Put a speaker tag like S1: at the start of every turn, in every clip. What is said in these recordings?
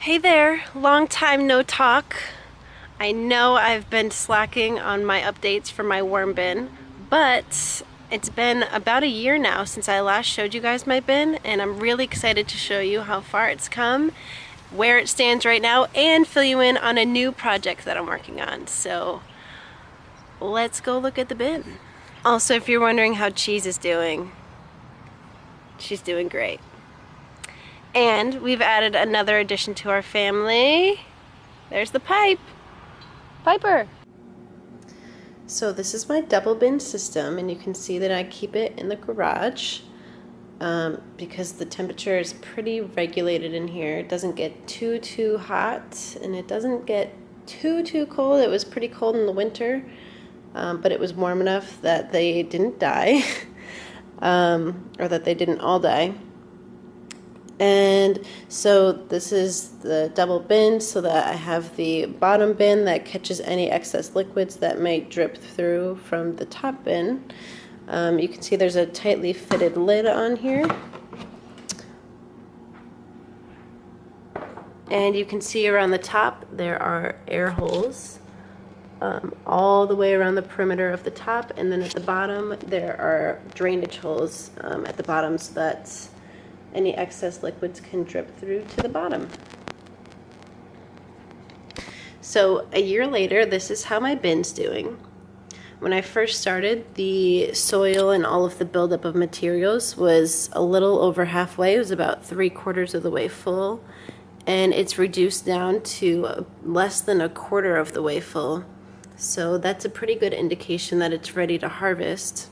S1: Hey there, long time no talk. I know I've been slacking on my updates for my worm bin, but it's been about a year now since I last showed you guys my bin, and I'm really excited to show you how far it's come, where it stands right now, and fill you in on a new project that I'm working on. So let's go look at the bin. Also, if you're wondering how Cheese is doing, she's doing great. And we've added another addition to our family. There's the Piper. So this is my double bin system, and you can see that I keep it in the garage because the temperature is pretty regulated in here. It doesn't get too hot, and it doesn't get too cold. It was pretty cold in the winter, but it was warm enough that they didn't die, or that they didn't all die. And so this is the double bin, so that I have the bottom bin that catches any excess liquids that might drip through from the top bin. You can see there's a tightly fitted lid on here. And you can see around the top there are air holes all the way around the perimeter of the top, and then at the bottom there are drainage holes at the bottom so that any excess liquids can drip through to the bottom. So a year later, this is how my bin's doing. When I first started, the soil and all of the buildup of materials was a little over halfway. It was about 3/4 of the way full, and it's reduced down to less than 1/4 of the way full. So that's a pretty good indication that it's ready to harvest.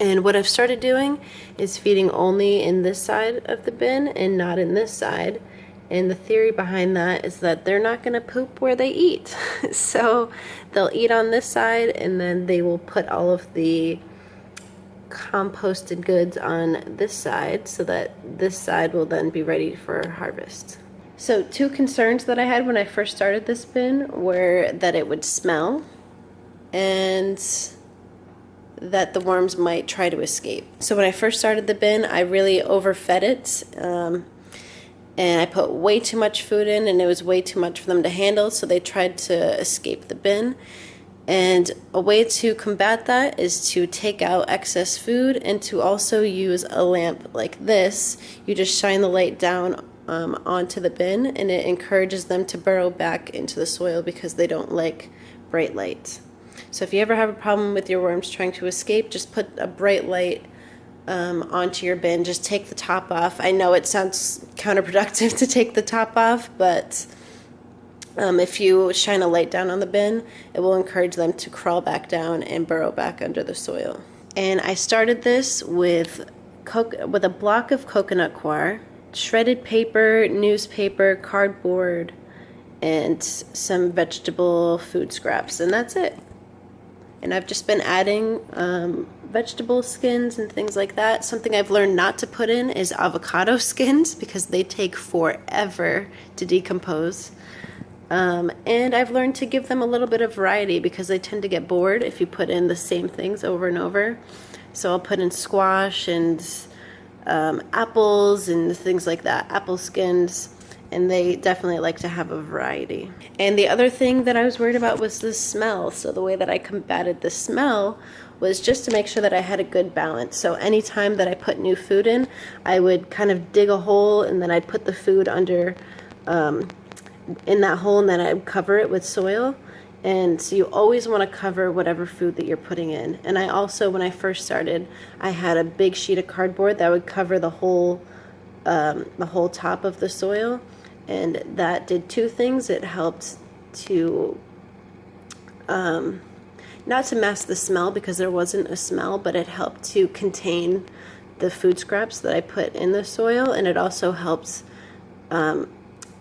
S1: And what I've started doing is feeding only in this side of the bin and not in this side. And the theory behind that is that they're not going to poop where they eat. So they'll eat on this side, and then they will put all of the composted goods on this side so that this side will then be ready for harvest. So two concerns that I had when I first started this bin were that it would smell and that the worms might try to escape. So when I first started the bin, I really overfed it, and I put way too much food in, and it was way too much for them to handle, so they tried to escape the bin. And a way to combat that is to take out excess food and to also use a lamp like this. You just shine the light down onto the bin, and it encourages them to burrow back into the soil because they don't like bright light. So if you ever have a problem with your worms trying to escape, just put a bright light onto your bin. Just take the top off. I know it sounds counterproductive to take the top off, but if you shine a light down on the bin, it will encourage them to crawl back down and burrow back under the soil. And I started this with a block of coconut coir, shredded paper, newspaper, cardboard, and some vegetable food scraps, and that's it. And I've just been adding vegetable skins and things like that. Something I've learned not to put in is avocado skins because they take forever to decompose. And I've learned to give them a little bit of variety because they tend to get bored if you put in the same things over and over. So I'll put in squash and apples and things like that, apple skins. And they definitely like to have a variety. And the other thing that I was worried about was the smell. So the way that I combated the smell was just to make sure that I had a good balance. So anytime that I put new food in, I would kind of dig a hole, and then I'd put the food under in that hole, and then I'd cover it with soil. And so you always want to cover whatever food that you're putting in. And I also, when I first started, I had a big sheet of cardboard that would cover the whole top of the soil. And that did two things. It helped to, not to mask the smell because there wasn't a smell, but it helped to contain the food scraps that I put in the soil, and it also helped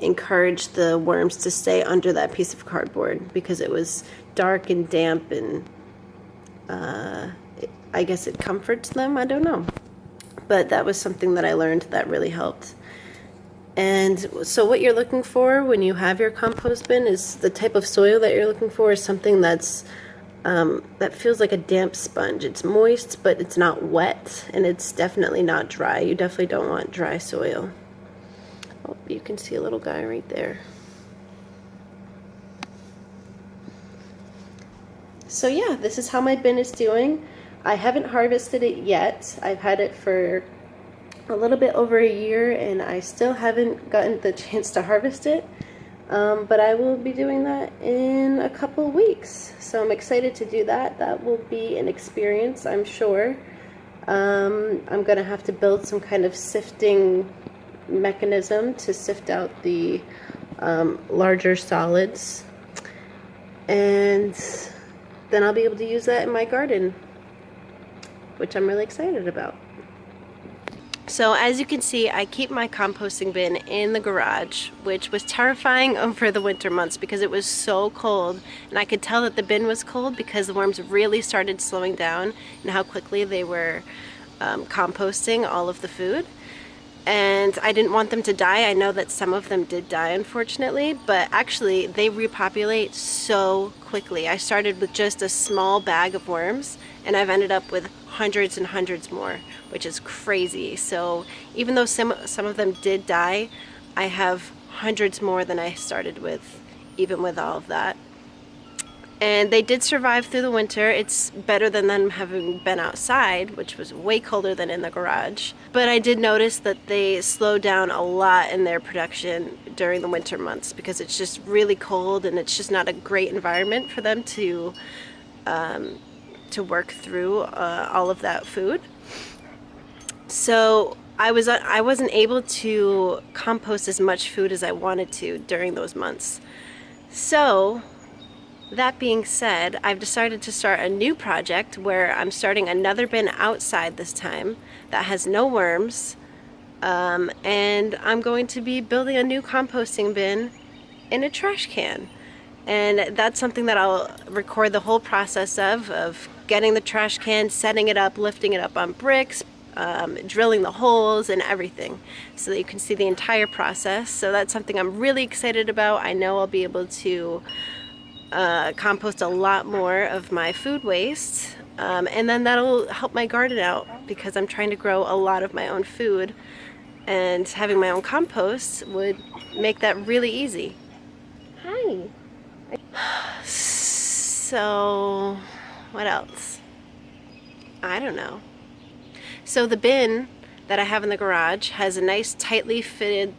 S1: encourage the worms to stay under that piece of cardboard because it was dark and damp, and I guess it comforts them, I don't know. But that was something that I learned that really helped. And so what you're looking for when you have your compost bin is the type of soil that you're looking for is something that's that feels like a damp sponge. It's moist, but it's not wet, and it's definitely not dry. You definitely don't want dry soil. Oh, you can see a little guy right there. So yeah, this is how my bin is doing. I haven't harvested it yet. I've had it for a little bit over a year and I still haven't gotten the chance to harvest it. But I will be doing that in a couple weeks. So I'm excited to do that. That will be an experience, I'm sure. I'm gonna have to build some kind of sifting mechanism to sift out the larger solids. And then I'll be able to use that in my garden, which I'm really excited about. So as you can see, I keep my composting bin in the garage, which was terrifying over the winter months because it was so cold, and I could tell that the bin was cold because the worms really started slowing down and how quickly they were composting all of the food. And I didn't want them to die. I know that some of them did die, unfortunately, but actually they repopulate so quickly. I started with just a small bag of worms and I've ended up with hundreds and hundreds more, which is crazy. So even though some of them did die, I have hundreds more than I started with, even with all of that. And they did survive through the winter. It's better than them having been outside, which was way colder than in the garage. But I did notice that they slowed down a lot in their production during the winter months because it's just really cold and it's just not a great environment for them to work through all of that food. So I wasn't able to compost as much food as I wanted to during those months. So that being said, I've decided to start a new project where I'm starting another bin outside this time that has no worms, and I'm going to be building a new composting bin in a trash can. And that's something that I'll record the whole process of getting the trash can, setting it up, lifting it up on bricks, drilling the holes and everything, so that you can see the entire process. So that's something I'm really excited about. I know I'll be able to compost a lot more of my food waste, and then that'll help my garden out because I'm trying to grow a lot of my own food, and having my own compost would make that really easy. Hi. So what else? I don't know. So the bin that I have in the garage has a nice tightly fitted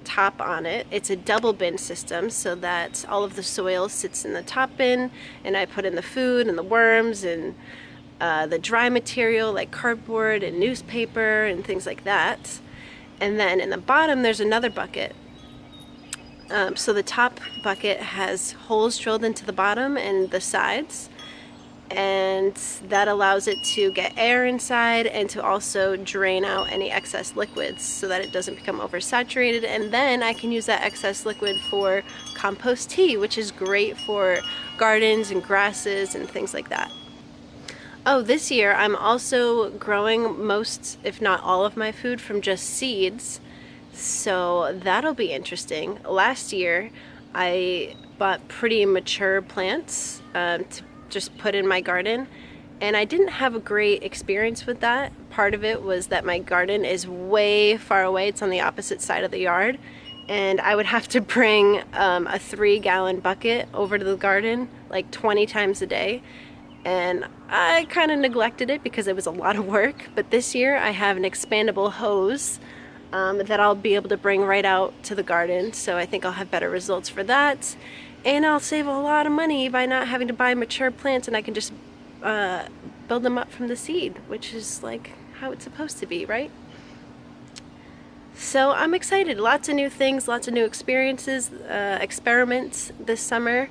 S1: top on it. It's a double bin system so that all of the soil sits in the top bin and I put in the food and the worms and the dry material like cardboard and newspaper and things like that. And then in the bottom there's another bucket. So the top bucket has holes drilled into the bottom and the sides, and that allows it to get air inside and to also drain out any excess liquids so that it doesn't become oversaturated. And then I can use that excess liquid for compost tea, which is great for gardens and grasses and things like that. Oh, this year I'm also growing most, if not all of my food from just seeds, so that'll be interesting. Last year I bought pretty mature plants to just put in my garden, and I didn't have a great experience with that. Part of it was that my garden is way far away. It's on the opposite side of the yard, and I would have to bring a 3-gallon bucket over to the garden like 20 times a day, and I kind of neglected it because it was a lot of work. But this year I have an expandable hose that I'll be able to bring right out to the garden, so I think I'll have better results for that. And I'll save a lot of money by not having to buy mature plants, and I can just build them up from the seed, which is like how it's supposed to be, right? So I'm excited. Lots of new things, lots of new experiences, experiments this summer.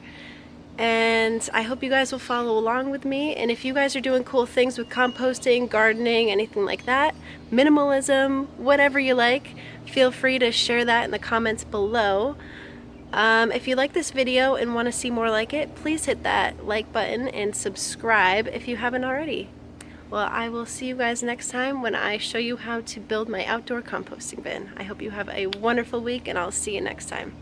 S1: And I hope you guys will follow along with me. And if you guys are doing cool things with composting, gardening, anything like that, minimalism, whatever you like, feel free to share that in the comments below. If you like this video and want to see more like it, please hit that like button and subscribe if you haven't already. Well, I will see you guys next time when I show you how to build my outdoor composting bin. I hope you have a wonderful week, and I'll see you next time.